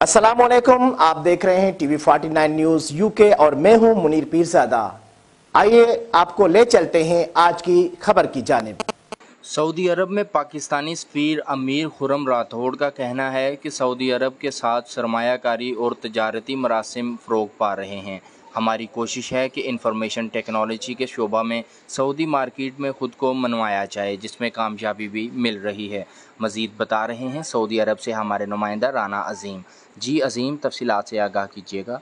अस्सलामुअलैकुम, आप देख रहे हैं टीवी 49 न्यूज यूके और मैं हूं मुनीर पीरजादा। आइए आपको ले चलते हैं आज की खबर की जानिब। सऊदी अरब में पाकिस्तानी सफ़ीर अमीर खुर्रम राठौड़ का कहना है कि सऊदी अरब के साथ सरमायाकारी और तजारती मरासिम फ़रोग पा रहे हैं। हमारी कोशिश है कि इंफॉर्मेशन टेक्नोलॉजी के शोबा में सऊदी मार्केट में ख़ुद को मनवाया जाए, जिसमें कामयाबी भी मिल रही है। मज़ीद बता रहे हैं सऊदी अरब से हमारे नुमाइंदा राना अजीम। जी अजीम, तफसीलात से आगाह कीजिएगा।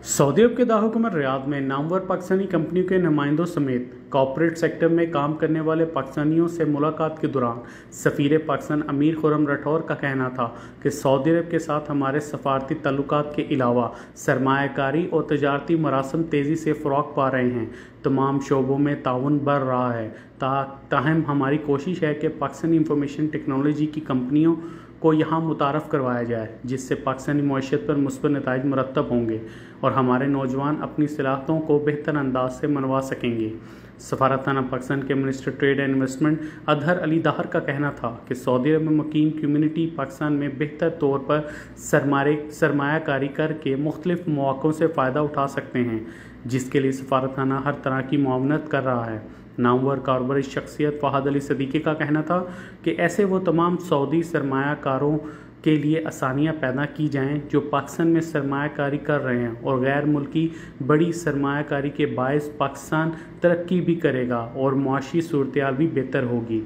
सऊदी अरब के दारकूमत रियाद में नामवर पाकिस्तानी कंपनियों के नुमाइंदों समेत कॉर्पोरेट सेक्टर में काम करने वाले पाकिस्तानियों से मुलाकात के दौरान सफ़ीर पाकिस्तान अमीर खुर्रम राठौड़ का कहना था कि सऊदी अरब के साथ हमारे सफारती ताल्लुकात के अलावा सरमायाकारी और तजारती मरासम तेज़ी से फ़रोग़ पा रहे हैं। तमाम शोबों में ताउन बढ़ रहा है। ताहम हमारी कोशिश है कि पाकिस्तानी इंफॉर्मेशन टेक्नोलॉजी की कंपनियों को यहाँ मुतारफ़ करवाया जाए, जिससे पाकिस्तानी मईशत पर मुस्बत नताइज मुरतब होंगे और हमारे नौजवान अपनी सलाहियतों को बेहतर अंदाज से मनवा सकेंगे। सफारतखाना पाकिस्तान के minister trade and investment Adhar Ali Dahar का कहना था कि सऊदी अरब में मुकीम कम्यूनिटी पाकिस्तान में बेहतर तौर पर सरमायाकारी करके मुख्तलिफ मौक़ों से फ़ायदा उठा सकते हैं, जिसके लिए सफारतखाना हर तरह की मुआवनत कर रहा है। नामवर कारोबारी शख्सियत फ़हद अली सदीकी का कहना था कि ऐसे वो तमाम सऊदी सरमायाकारों के लिए आसानियाँ पैदा की जाएँ जो पाकिस्तान में सरमायाकारी कर रहे हैं, और गैर मुल्की बड़ी सरमायाकारी के बायस पाकिस्तान तरक्की भी करेगा और मुआशी सूरत हाल भी बेहतर होगी।